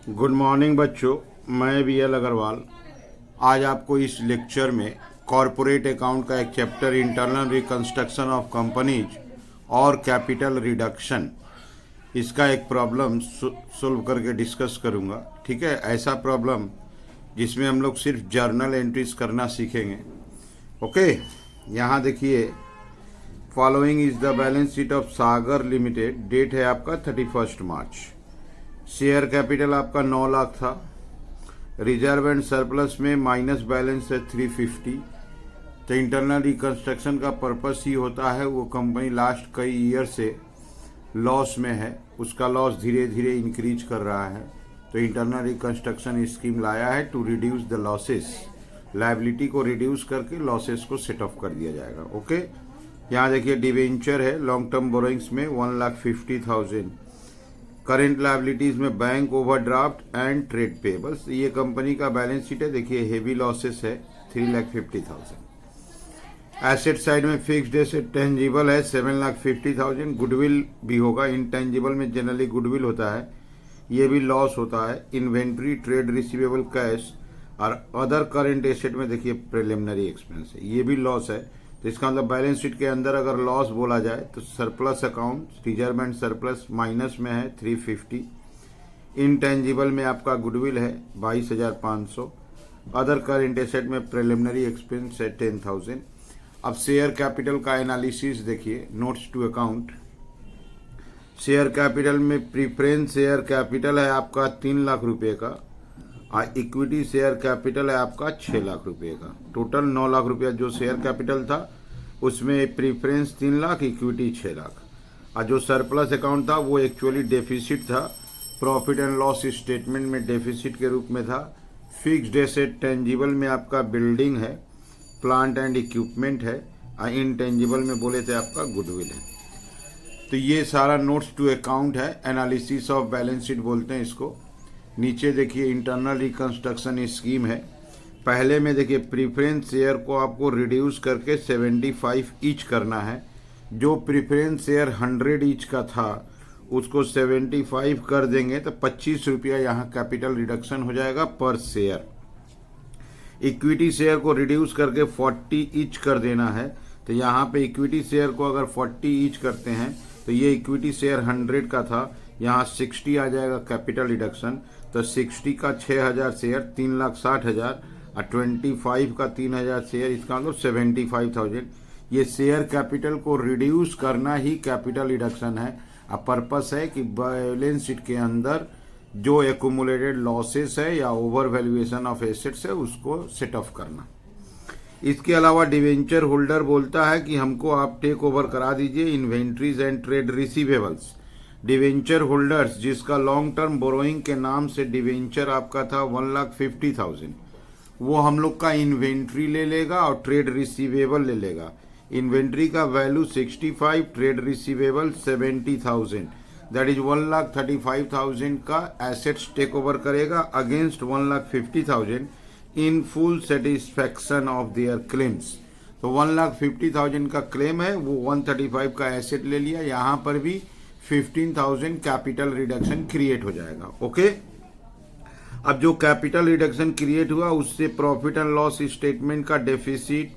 Good morning बच्चों, मैं BL Agarwal आज आपको इस लेक्चर में कॉरपोरेट अकाउंट का एक chapter internal reconstruction of companies और कैपिटल रिडक्शन इसका एक प्रॉब्लम सोल्व करके डिस्कस करूंगा। ठीक है, ऐसा प्रॉब्लम जिसमें हम लोग सिर्फ जर्नल एंट्रीज करना सीखेंगे। ओके, यहाँ देखिए, following is the balance sheet of Sagar limited. Date है आपका 31 मार्च। शेयर कैपिटल आपका 9 लाख था। रिजर्व एंड सरप्लस में माइनस बैलेंस है 350। तो इंटरनल रिकंस्ट्रक्शन का पर्पस ही होता है, वो कंपनी लास्ट कई ईयर से लॉस में है, उसका लॉस धीरे धीरे इंक्रीज कर रहा है। तो इंटरनल रिकंस्ट्रक्शन स्कीम लाया है to reduce the losses. Liability को रिड्यूस करके लॉसेस को सेट ऑफ कर दिया जाएगा। ओके, यहाँ देखिए डिवेंचर है लॉन्ग टर्म बोरोइंग्स में 1,50,000। करेंट लायबिलिटीज में bank overdraft and trade payables. ये कंपनी का बैलेंस शीट है। देखिए हेवी लॉसेस है 3,50,000। एसेट साइड में फिक्स्ड एसेट टेंजिबल है 7,50,000। गुडविल भी होगा, इंटेंजिबल में जनरली गुडविल होता है, ये भी लॉस होता है। इन्वेंट्री, ट्रेड रिसीवेबल, कैश और अदर करेंट एसेट में देखिए प्रिलिमिनरी एक्सपेंस है, ये भी लॉस है। तो इसका मतलब बैलेंस शीट के अंदर अगर लॉस बोला जाए तो surplus account, reserve and surplus minus में है 350। इनटेंजिबल में आपका गुडविल है 22,500। अदर करेंट एसेट में प्रिलिमिनरी एक्सपेंस है 10,000। अब शेयर कैपिटल का एनालिसिस देखिए, notes to account. Share capital में प्रीफरेंस शेयर कैपिटल है आपका 3 लाख रुपए का और इक्विटी शेयर कैपिटल है आपका 6 लाख रुपए का। टोटल 9 लाख रुपया जो शेयर कैपिटल था, उसमें प्रीफरेंस 3 लाख, इक्विटी 6 लाख। और जो सरप्लस अकाउंट था वो एक्चुअली डेफिसिट था, प्रॉफिट एंड लॉस स्टेटमेंट में डेफिसिट के रूप में था। फिक्स्ड एसेट टेंजिबल में आपका बिल्डिंग है, प्लांट एंड इक्विपमेंट है और इनटेंजिबल में बोले थे आपका गुडविल है। तो ये सारा नोट्स टू अकाउंट है, एनालिसिस ऑफ बैलेंस शीट बोलते हैं इसको। नीचे देखिए इंटरनल रिकंस्ट्रक्शन स्कीम है। पहले में देखिए प्रीफरेंस शेयर को आपको रिड्यूस करके 75 ईच करना है। जो प्रीफरेंस शेयर 100 ईच का था उसको 75 कर देंगे तो 25 रुपया यहाँ कैपिटल रिडक्शन हो जाएगा पर शेयर। इक्विटी शेयर को रिड्यूस करके 40 ईच कर देना है। तो यहाँ पे इक्विटी शेयर को अगर 40 ईच करते हैं तो ये इक्विटी शेयर 100 का था, यहाँ 60 आ जाएगा कैपिटल रिडक्शन। तो 60 का 6,000 शेयर 3,60,000 और 25 का 3,000 शेयर, इसका मतलब 75,000। ये शेयर कैपिटल को रिड्यूस करना ही कैपिटल रिडक्शन है। अब पर्पस है कि बैलेंस शीट के अंदर जो एक्यूमुलेटेड लॉसेस है या ओवर वैल्यूएशन ऑफ एसेट्स है उसको सेट ऑफ करना। इसके अलावा डिवेंचर होल्डर बोलता है कि हमको आप टेक ओवर करा दीजिए inventories and trade receivables. Debenture holders जिसका लॉन्ग टर्म बोरोइंग के नाम से डिवेंचर आपका था 1,50,000, वो हम लोग का इन्वेंट्री ले लेगा और ट्रेड रिसीवेबल ले लेगा। इन्वेंट्री का value 65, trade receivable 70,000, that is 1,35,000 का एसेट्स टेक ओवर करेगा against 1,50,000 in full satisfaction of their claims. तो 1,50,000 का क्लेम है, वो 135 का एसेट ले लिया, यहाँ पर भी 15,000 कैपिटल रिडक्शन क्रिएट हो जाएगा। ओके, अब जो कैपिटल रिडक्शन क्रिएट हुआ उससे प्रॉफिट एंड लॉस स्टेटमेंट का डेफिसिट,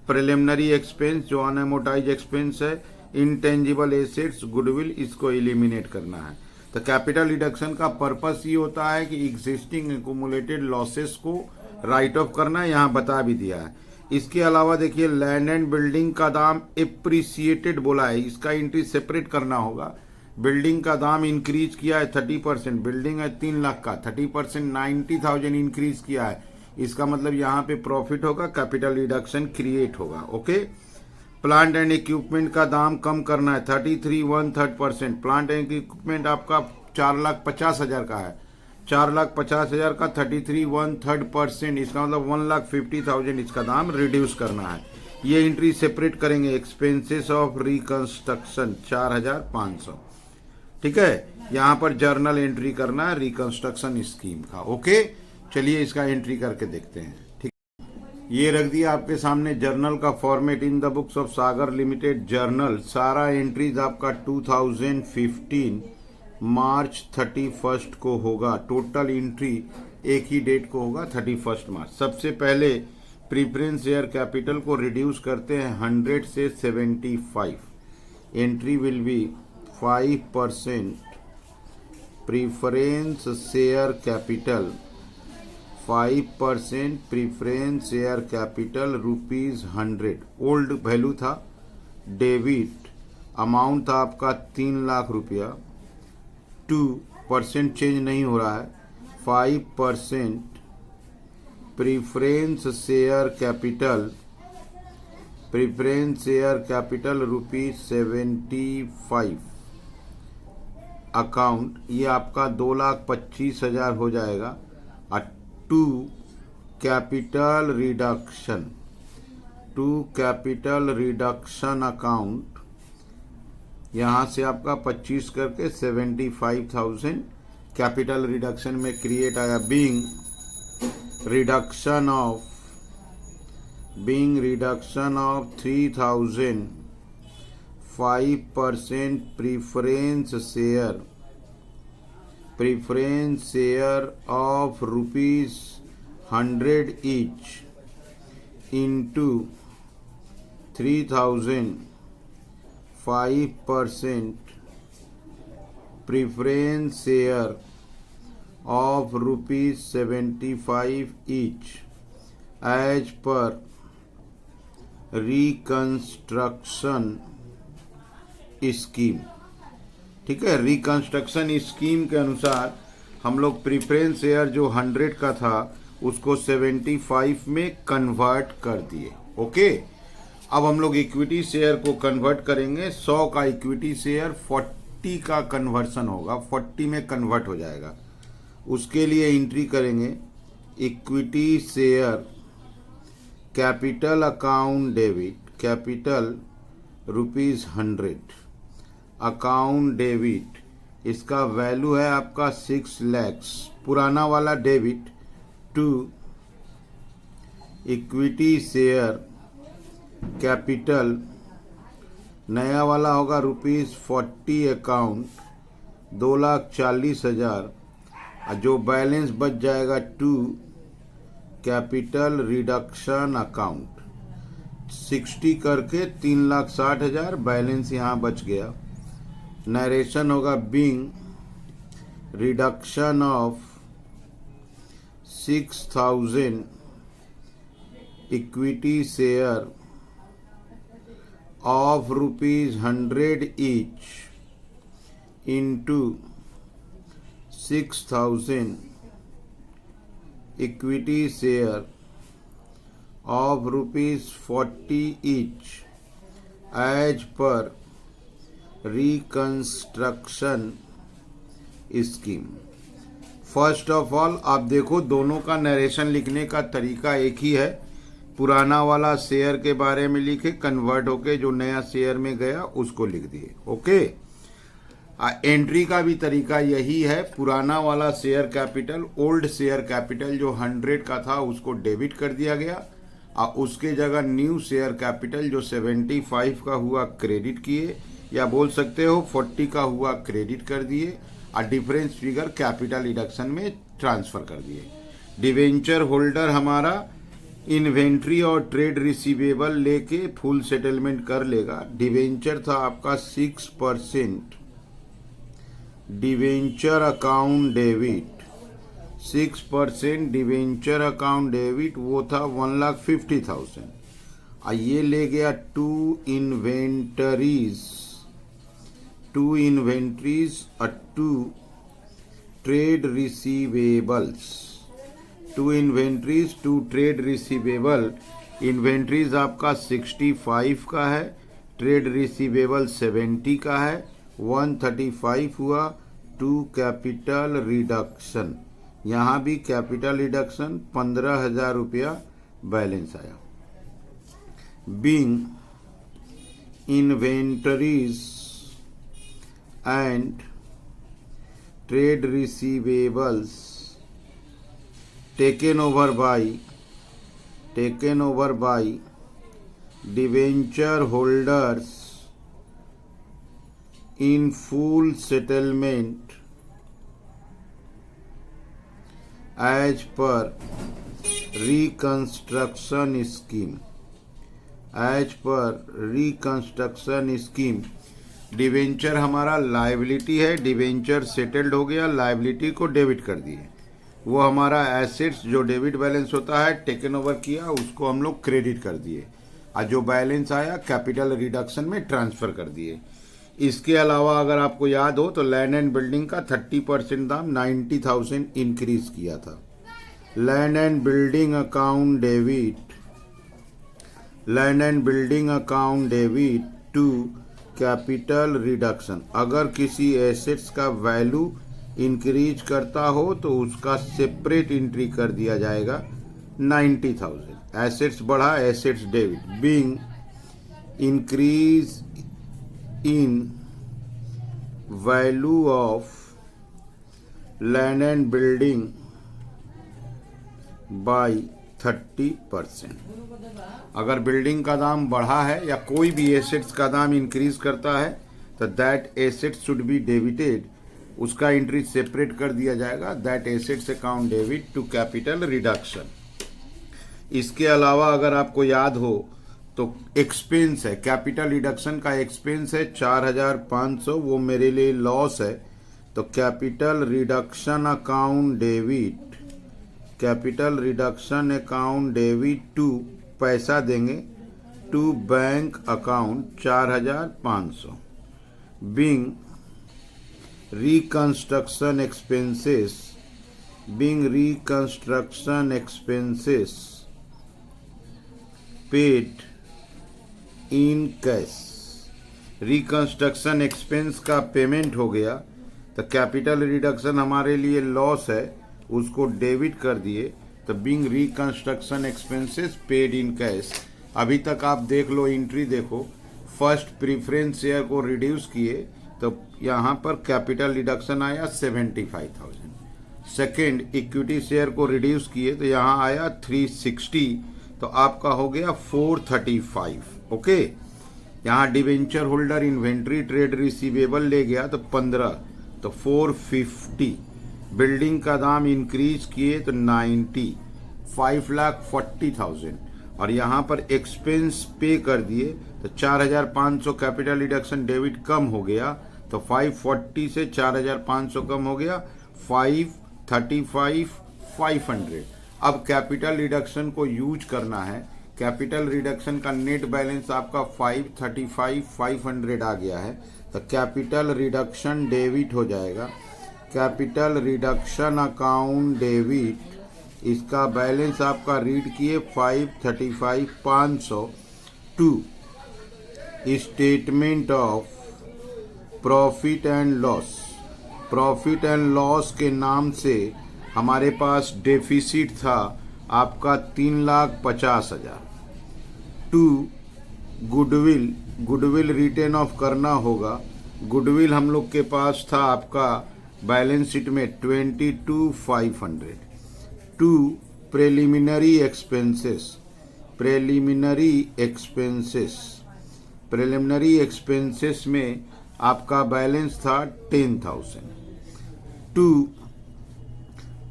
प्रिलिमिनरी एक्सपेंस जो अनएमोटाइज एक्सपेंस है, इनटेंजिबल एसेट्स, गुडविल, इसको एलिमिनेट करना है। तो कैपिटल रिडक्शन का पर्पस ये होता है कि एग्जिस्टिंग एक्यूमुलेटेड लॉसेस को राइट ऑफ करना, यहाँ बता भी दिया है। इसके अलावा देखिए लैंड एंड बिल्डिंग का दाम एप्रिसिएटेड बोला है, इसका एंट्री सेपरेट करना होगा। बिल्डिंग का दाम इंक्रीज किया है 30%, बिल्डिंग है 3 लाख का, 30% 90,000 इंक्रीज किया है, इसका मतलब यहाँ पे प्रॉफिट होगा, कैपिटल रिडक्शन क्रिएट होगा। ओके, प्लांट एंड इक्विपमेंट का दाम कम करना है 33 1/3%। प्लांट एंड इक्विपमेंट आपका 4,50,000 का है, 4,50,000 का 33 1/3%, इसका मतलब 1,50,000 इसका दाम रिड्यूस करना है। ये एंट्री सेपरेट करेंगे। Expenses of reconstruction 4,500। ठीक है, यहाँ पर जर्नल एंट्री करना है रिकंस्ट्रक्शन स्कीम का। ओके, चलिए इसका एंट्री करके देखते हैं। ठीक, ये रख दिया आपके सामने जर्नल का format in the books of Sagar limited journal. सारा एंट्रीज आपका 2015 मार्च 31 को होगा। टोटल एंट्री एक ही डेट को होगा, 31 मार्च। सबसे पहले प्रीफरेंस शेयर कैपिटल को रिड्यूस करते हैं 100 से 75। Entry will be 5% preference share capital, 5% preference share capital ₹100। Old value था। डेबिट अमाउंट था आपका 3 लाख रुपया। 2% चेंज नहीं हो रहा है। 5% preference share capital, preference share capital ₹75 account, ये आपका 2,25,000 हो जाएगा। और 2 capital reduction, 2 capital reduction account, यहाँ से आपका 25 करके 75,000 कैपिटल रिडक्शन में क्रिएट आया। Being reduction of 3,000, 5% preference share of ₹100 each into 3,000, 5% preference share of ₹75 each as per reconstruction scheme. ठीक है, रिकंस्ट्रक्शन स्कीम के अनुसार हम लोग प्रीफरेंस शेयर जो 100 का था उसको 75 में कन्वर्ट कर दिए। ओके, अब हम लोग इक्विटी शेयर को कन्वर्ट करेंगे। 100 का इक्विटी शेयर 40 का कन्वर्सन होगा, 40 में कन्वर्ट हो जाएगा। उसके लिए एंट्री करेंगे equity share capital account debit, capital ₹100 account debit, इसका वैल्यू है आपका 6 लाख। पुराना वाला debit to equity share capital, नया वाला होगा ₹40 अकाउंट, 2,40,000। जो बैलेंस बच जाएगा 2 कैपिटल रिडक्शन अकाउंट, 60 करके 3,60,000 बैलेंस यहाँ बच गया। नरेशन होगा being reduction of 6,000 equity share of ₹100 each into 6,000 equity share of ₹40 each as per reconstruction scheme। First of all आप देखो, दोनों का नरेशन लिखने का तरीका एक ही है। पुराना वाला शेयर के बारे में लिखे, कन्वर्ट होके जो नया शेयर में गया उसको लिख दिए। ओके, एंट्री का भी तरीका यही है। पुराना वाला share capital, old share capital जो 100 का था उसको डेबिट कर दिया गया, और उसके जगह न्यू शेयर कैपिटल जो 75 का हुआ क्रेडिट किए, या बोल सकते हो 40 का हुआ क्रेडिट कर दिए, और डिफरेंस फिगर कैपिटल रिडक्शन में ट्रांसफर कर दिए। डिवेंचर होल्डर हमारा इन्वेंट्री और ट्रेड रिसीवेबल लेके फुल सेटलमेंट कर लेगा। डिवेंचर था आपका 6% debenture account debit, 6% debenture account debit, वो था 1,50,000। और ये ले गया 2 इन्वेंटरीज और 2 trade receivables. 2 inventories, 2 trade receivable. Inventories आपका 65 का है, ट्रेड रिसीवेबल 70 का है, 135 हुआ। 2 कैपिटल रिडक्शन, यहाँ भी कैपिटल रिडक्शन 15,000 रुपया बैलेंस आया। Being inventories and trade receivables taken over by debenture holders in full settlement as per reconstruction scheme. As per reconstruction scheme, debenture हमारा लाइबिलिटी है, डिवेंचर सेटल्ड हो गया, लाइबिलिटी को debit कर दिए। वो हमारा एसेट्स जो डेबिट बैलेंस होता है टेकन ओवर किया, उसको हम लोग क्रेडिट कर दिए, और जो बैलेंस आया कैपिटल रिडक्शन में ट्रांसफ़र कर दिए। इसके अलावा अगर आपको याद हो तो लैंड एंड बिल्डिंग का 30% दाम 90,000 इंक्रीज किया था। Land and building account debit, land and building account debit to capital reduction. अगर किसी एसेट्स का वैल्यू इंक्रीज करता हो तो उसका सेपरेट एंट्री कर दिया जाएगा 90,000। एसेट्स बढ़ा, assets debit, being increase in value of land and building bye 30%। अगर बिल्डिंग का दाम बढ़ा है या कोई भी एसेट्स का दाम इंक्रीज करता है तो that assets should be debited, उसका एंट्री सेपरेट कर दिया जाएगा, that assets account debit to capital reduction. इसके अलावा अगर आपको याद हो तो एक्सपेंस है, कैपिटल रिडक्शन का एक्सपेंस है 4,500, वो मेरे लिए लॉस है, तो capital reduction account debit, capital reduction account debit to, पैसा देंगे to bank account 4,500, being reconstruction expenses, being reconstruction expenses paid in cash. Reconstruction expense का पेमेंट हो गया तो कैपिटल रिडक्शन हमारे लिए लॉस है, उसको डेबिट कर दिए, तो being reconstruction expenses paid in cash. अभी तक आप देख लो, एंट्री देखो, फर्स्ट प्रीफरेंस शेयर को रिड्यूस किए तो यहाँ पर कैपिटल रिडक्शन आया 75,000। सेकेंड इक्विटी शेयर को रिड्यूस किए तो यहाँ आया 360, तो आपका हो गया 435। ओके, यहाँ debenture holder inventory trade receivable ले गया तो 15, तो 450। बिल्डिंग का दाम इंक्रीज किए तो 90, 5,40,000, और यहाँ पर एक्सपेंस पे कर दिए तो 4,500 कैपिटल रिडक्शन डेबिट कम हो गया, तो 540 से 4,500 कम हो गया 535, 500। अब कैपिटल रिडक्शन को यूज करना है, कैपिटल रिडक्शन का नेट बैलेंस आपका 535, 500 आ गया है, तो कैपिटल रिडक्शन डेबिट हो जाएगा, कैपिटल रिडक्शन अकाउंट डेबिट, इसका बैलेंस आपका रीड किए 535, 500 to statement of profit and loss. Profit and loss के नाम से हमारे पास डेफिसिट था आपका 3,50,000 to goodwill, goodwill written off करना होगा। गुडविल हम लोग के पास था आपका बैलेंस शीट में 22,500 to preliminary expenses, preliminary expenses, preliminary expenses में आपका बैलेंस था 10,000 टू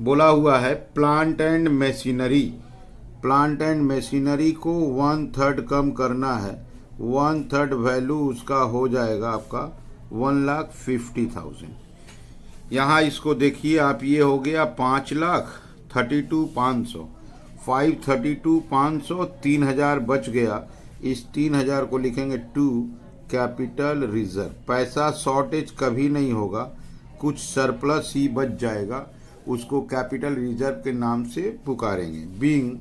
बोला हुआ है plant and machinery, plant and machinery को 1/3 कम करना है, 1/3 वैल्यू उसका हो जाएगा आपका 1,50,000। यहाँ इसको देखिए आप, ये हो गया 5,32,500, 532,500, 3,000 बच गया, इस 3,000 को लिखेंगे टू कैपिटल रिजर्व। पैसा शॉर्टेज कभी नहीं होगा, कुछ सरप्लस ही बच जाएगा, उसको कैपिटल रिजर्व के नाम से पुकारेंगे। Being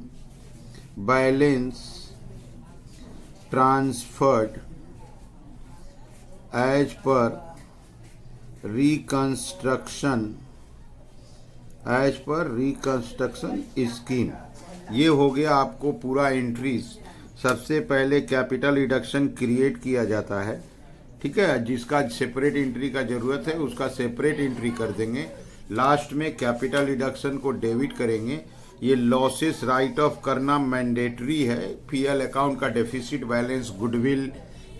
balance transferred as per reconstruction scheme. ये हो गया आपको पूरा एंट्रीज। सबसे पहले कैपिटल रिडक्शन क्रिएट किया जाता है, ठीक है, जिसका सेपरेट एंट्री का जरूरत है उसका सेपरेट एंट्री कर देंगे। लास्ट में कैपिटल रिडक्शन को डेबिट करेंगे। ये लॉसेस राइट ऑफ करना मैंडेटरी है। पीएल अकाउंट का deficit balance, goodwill,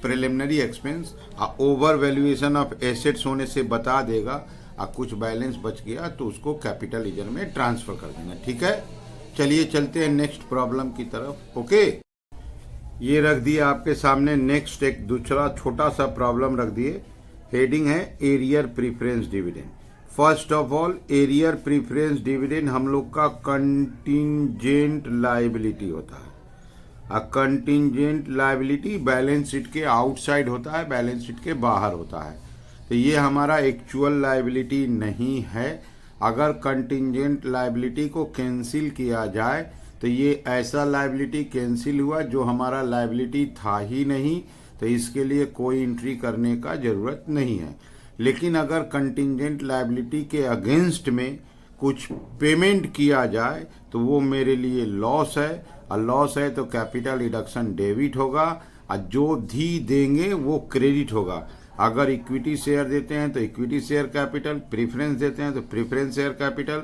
preliminary expense over valuation of assets होने से बता देगा, कुछ बैलेंस बच गया तो उसको कैपिटल लीजर में ट्रांसफर कर देंगे। ठीक है, चलिए चलते हैं नेक्स्ट प्रॉब्लम की तरफ। ओके, ये रख दिए आपके सामने। नेक्स्ट एक दूसरा छोटा सा प्रॉब्लम रख दिए। हेडिंग है arrear preference dividend. First of all, arrear preference dividend हम लोग का कंटिंजेंट लायबिलिटी होता है। कंटिंजेंट लायबिलिटी बैलेंस शीट के आउटसाइड होता है, बैलेंस शीट के बाहर होता है। तो ये हमारा एक्चुअल लायबिलिटी नहीं है। अगर कंटिंजेंट लायबिलिटी को कैंसिल किया जाए तो ये ऐसा लायबिलिटी कैंसिल हुआ जो हमारा लायबिलिटी था ही नहीं, तो इसके लिए कोई एंट्री करने का जरूरत नहीं है। लेकिन अगर कंटिंजेंट लायबिलिटी के अगेंस्ट में कुछ पेमेंट किया जाए तो वो मेरे लिए लॉस है, और लॉस है तो कैपिटल रिडक्शन डेबिट होगा, और जो धी देंगे वो क्रेडिट होगा। अगर इक्विटी शेयर देते हैं तो इक्विटी शेयर कैपिटल, प्रेफरेंस देते हैं तो प्रेफरेंस शेयर कैपिटल,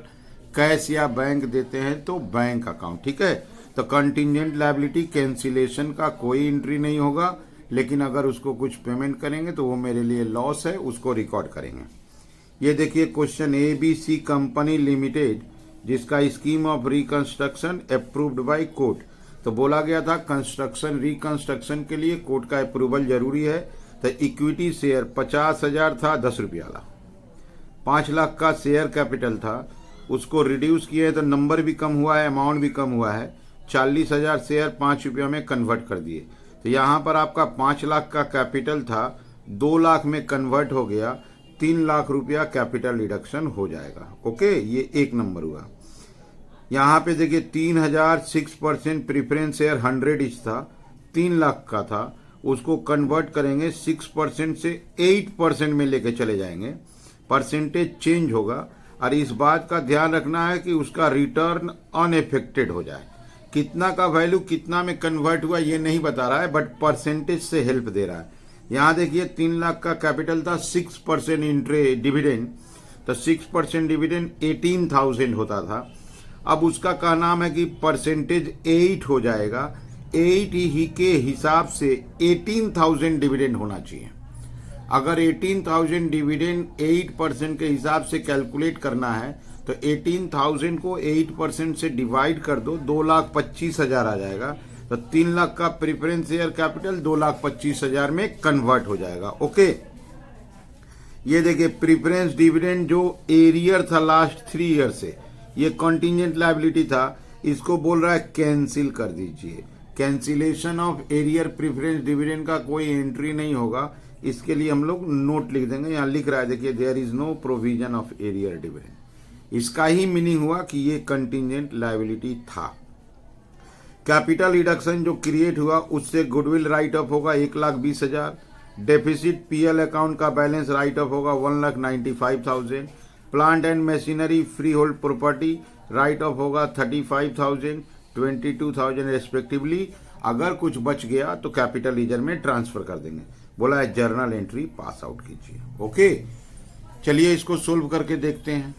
कैश या बैंक देते हैं तो बैंक अकाउंट। ठीक है, तो कंटिंजेंट लायबिलिटी कैंसिलेशन का कोई एंट्री नहीं होगा, लेकिन अगर उसको कुछ पेमेंट करेंगे तो वो मेरे लिए लॉस है, उसको रिकॉर्ड करेंगे। ये देखिए क्वेश्चन, ABC कंपनी लिमिटेड जिसका scheme of reconstruction approved by court. तो बोला गया था कंस्ट्रक्शन रिकंस्ट्रक्शन के लिए कोर्ट का अप्रूवल जरूरी है। तो इक्विटी शेयर 50,000 था, 10 रुपया वाला। 5 लाख का शेयर कैपिटल था, उसको रिड्यूस किए तो नंबर भी कम हुआ है, अमाउंट भी कम हुआ है। 40,000 शेयर 5 रुपया में कन्वर्ट कर दिए। तो यहाँ पर आपका 5 लाख का कैपिटल था, 2 लाख में कन्वर्ट हो गया, 3 लाख रुपया कैपिटल रिडक्शन हो जाएगा। ओके, ये एक नंबर हुआ। यहाँ पे देखिए 3,000 6% प्रीफरेंस शेयर 100 ईच था, 3 लाख का था, उसको कन्वर्ट करेंगे 6% से 8% में लेके चले जाएंगे, परसेंटेज चेंज होगा। और इस बात का ध्यान रखना है कि उसका रिटर्न अनएफेक्टेड हो जाए। कितना का वैल्यू कितना में कन्वर्ट हुआ ये नहीं बता रहा है, बट परसेंटेज से हेल्प दे रहा है। यहाँ देखिए 3 लाख का कैपिटल था, 6% इंट्रे डिविडेंड, तो 6% डिविडेंड 18,000 होता था। अब उसका क्या नाम है कि परसेंटेज 8 हो जाएगा, 8 ही के हिसाब से 18,000 डिविडेंड होना चाहिए। अगर 18,000 डिविडेंड 8% के हिसाब से कैलकुलेट करना है तो 18,000 को 8% से डिवाइड कर दो, 2,25,000 आ जाएगा। तो 3 लाख का प्रेफरेंस शेयर कैपिटल 2,25,000 में कन्वर्ट हो जाएगा। ओके, ये देखिए प्रेफरेंस डिविडेंड जो एरियर था लास्ट 3 ईयर से, ये कंटिंजेंट लायबिलिटी था, इसको बोल रहा है कैंसिल कर दीजिए। Cancellation of arrear preference dividend का कोई एंट्री नहीं होगा, इसके लिए हम लोग नोट लिख देंगे। यहाँ लिख रहा है देखिए, there is no provision of arrear dividend. इसका ही मीनिंग हुआ कि ये कंटिंजेंट लायबिलिटी था। कैपिटल रिडक्शन जो क्रिएट हुआ उससे गुडविल राइट ऑफ होगा 1,20,000। डेफिसिट पीएल अकाउंट का बैलेंस राइट ऑफ होगा 1,95,000। Plant and machinery freehold property write off होगा 35,000, 22,000 रेस्पेक्टिवली। अगर कुछ बच गया तो कैपिटल लीजर में ट्रांसफर कर देंगे। बोला है जर्नल एंट्री पास आउट कीजिए। ओके, चलिए इसको सोल्व करके देखते हैं।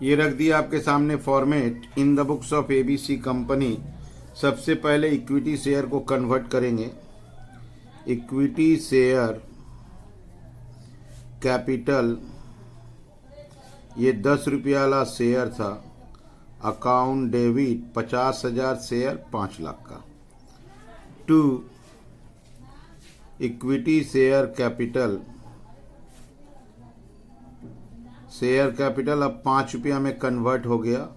ये रख दिया आपके सामने format in the books of ABC company. सबसे पहले इक्विटी शेयर को कन्वर्ट करेंगे। इक्विटी शेयर कैपिटल, ये 10 रुपया वाला शेयर था, अकाउंट डेबिट 50,000 शेयर 5 लाख का, to equity share capital, share capital अब 5 रुपया में कन्वर्ट हो गया।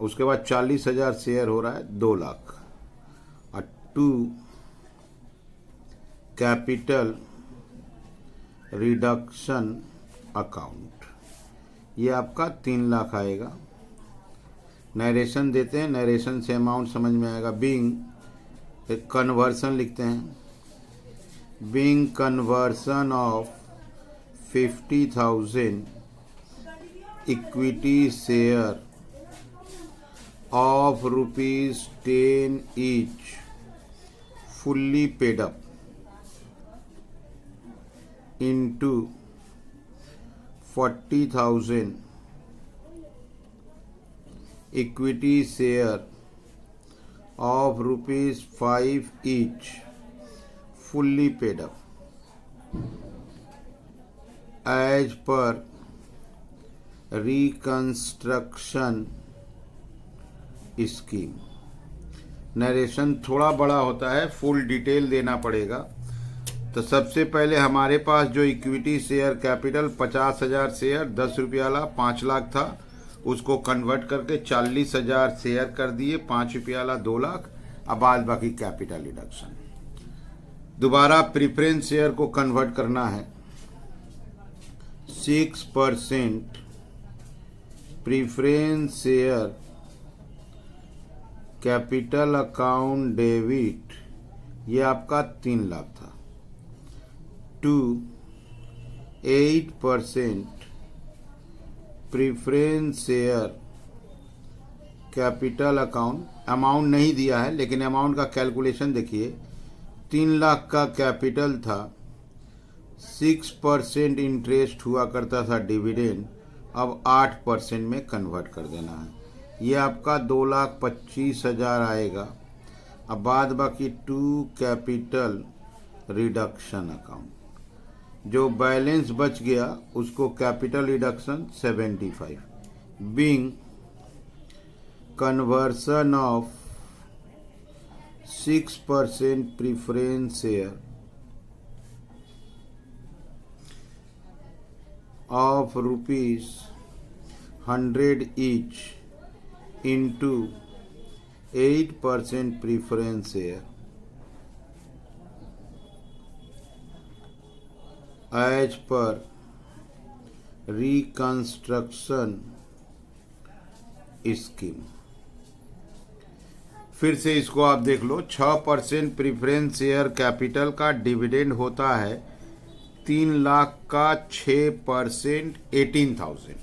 उसके बाद 40,000 शेयर हो रहा है 2 लाख, और टू कैपिटल रिडक्शन अकाउंट, ये आपका 3 लाख आएगा। नरेशन देते हैं, नरेशन से अमाउंट समझ में आएगा। बीइंग, एक कन्वर्सन लिखते हैं, being conversion of 50,000 equity share of ₹10 each fully paid up into 40,000 equity share of ₹5 each fully paid up as per reconstruction scheme। Narration थोड़ा बड़ा होता है, फुल डिटेल देना पड़ेगा। तो सबसे पहले हमारे पास जो इक्विटी शेयर कैपिटल 50,000 शेयर 10 रुपया वाला 5 लाख था, उसको कन्वर्ट करके 40,000 शेयर कर दिए, 5 रुपया वाला 2 लाख। अब बाद बाकी कैपिटल रिडक्शन। दोबारा प्रीफरेंस शेयर को कन्वर्ट करना है। 6% preference share capital account debit, ये आपका 3 लाख था। 8% preference share capital account, amount नहीं दिया है लेकिन अमाउंट का कैलकुलेशन देखिए। 3 लाख का कैपिटल था, 6% इंटरेस्ट हुआ करता था डिविडेंड, अब 8% में कन्वर्ट कर देना है। ये आपका 2,25,000 आएगा। अब बाद बाकी 2 कैपिटल रिडक्शन अकाउंट, जो बैलेंस बच गया उसको capital reduction 75 being conversion of 6% preference share of ₹100 each into 8% preference share as per reconstruction scheme। फिर से इसको आप देख लो। 6% प्रीफरेंस शेयर कैपिटल का डिविडेंड होता है 3 लाख का 6% 18,000।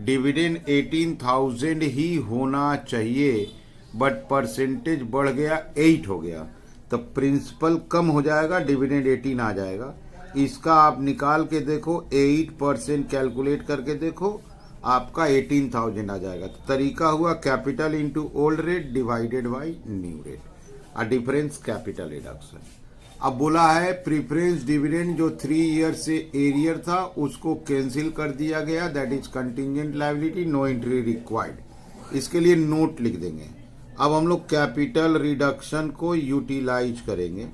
डिविडेंड 18,000 ही होना चाहिए, बट परसेंटेज बढ़ गया 8 हो गया, तो प्रिंसिपल कम हो जाएगा, डिविडेंड 18 आ जाएगा। इसका आप निकाल के देखो, 8% कैलकुलेट करके देखो, आपका 18,000 आ जाएगा। तो तरीका हुआ capital into old rate divided by new rate, और डिफरेंस कैपिटल रिडक्शन। अब बोला है प्रीफरेंस डिविडेंड जो 3 ईयर से एरियर था उसको कैंसिल कर दिया गया, that is contingent liability, no entry required. इसके लिए नोट लिख देंगे। अब हम लोग कैपिटल रिडक्शन को यूटिलाइज करेंगे।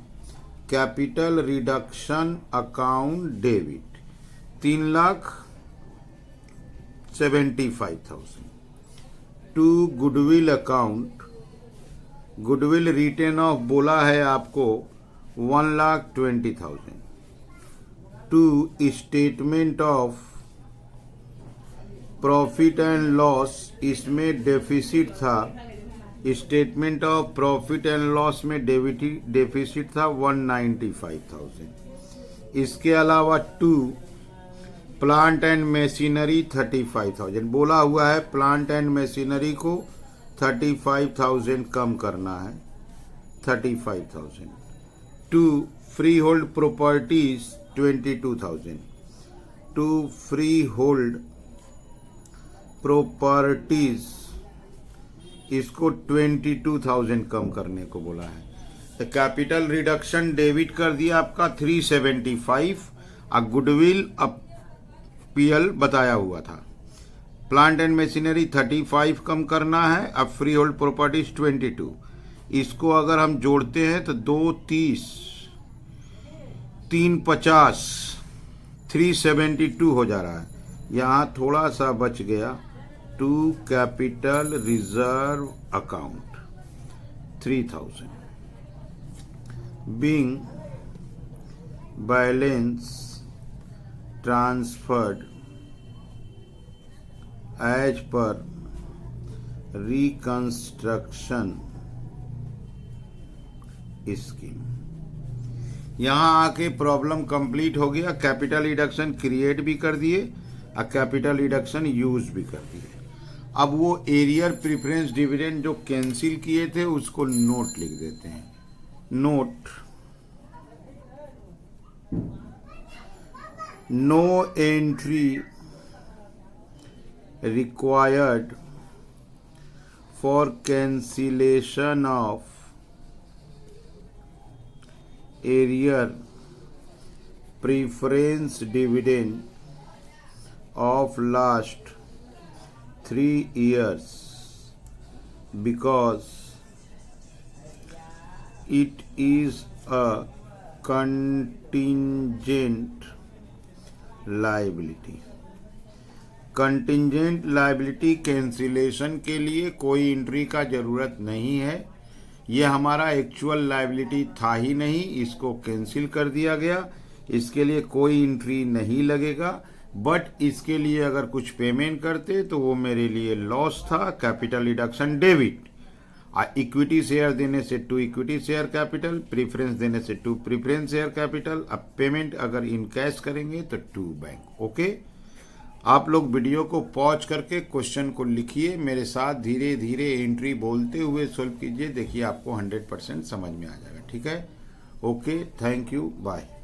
Capital reduction account debit 3,75,000 to goodwill account. Goodwill written off बोला है आपको 1,20,000 to statement of profit and loss, इसमें डेफिसिट था। Statement of profit and loss में डेफिसिट था 195,000। इसके अलावा 2 प्लांट एंड मशीनरी 35,000 बोला हुआ है। प्लांट एंड मशीनरी को 35,000 कम करना है, 35,000। 2 freehold properties 22,000 to freehold properties, इसको 22,000 कम करने को बोला है। तो कैपिटल रिडक्शन डेबिट कर दिया आपका 375, और गुडविल पीएल बताया हुआ था। प्लांट एंड मशीनरी 35 कम करना है, अब फ्री होल्ड प्रॉपर्टीज 22। इसको अगर हम जोड़ते हैं तो 2 30 3 50 372 हो जा रहा है। यहाँ थोड़ा सा बच गया। 2 capital reserve account 3,000 being balance transferred as per reconstruction scheme. यहां आके प्रॉब्लम कंप्लीट हो गया। कैपिटल रिडक्शन क्रिएट भी कर दिए और कैपिटल रिडक्शन यूज भी कर दिए। अब वो एरियर प्रीफरेंस डिविडेंड जो कैंसिल किए थे उसको नोट लिख देते हैं। Note, no entry required for cancellation of arrear preference dividend of last 3 years because it is a contingent liability. Contingent liability cancellation के लिए कोई एंट्री का ज़रूरत नहीं है। ये हमारा एक्चुअल लायबिलिटी था ही नहीं, इसको कैंसिल कर दिया गया, इसके लिए कोई एंट्री नहीं लगेगा। बट इसके लिए अगर कुछ पेमेंट करते तो वो मेरे लिए लॉस था, capital reduction debit. Equity share देने से to equity share capital, preference देने से टू प्रीफरेंस शेयर कैपिटल। अब पेमेंट अगर इन कैश करेंगे तो टू बैंक। ओके, आप लोग वीडियो को पॉज करके क्वेश्चन को लिखिए, मेरे साथ धीरे धीरे एंट्री बोलते हुए सॉल्व कीजिए। देखिए आपको 100% समझ में आ जाएगा। ठीक है, ओके, थैंक यू, बाय।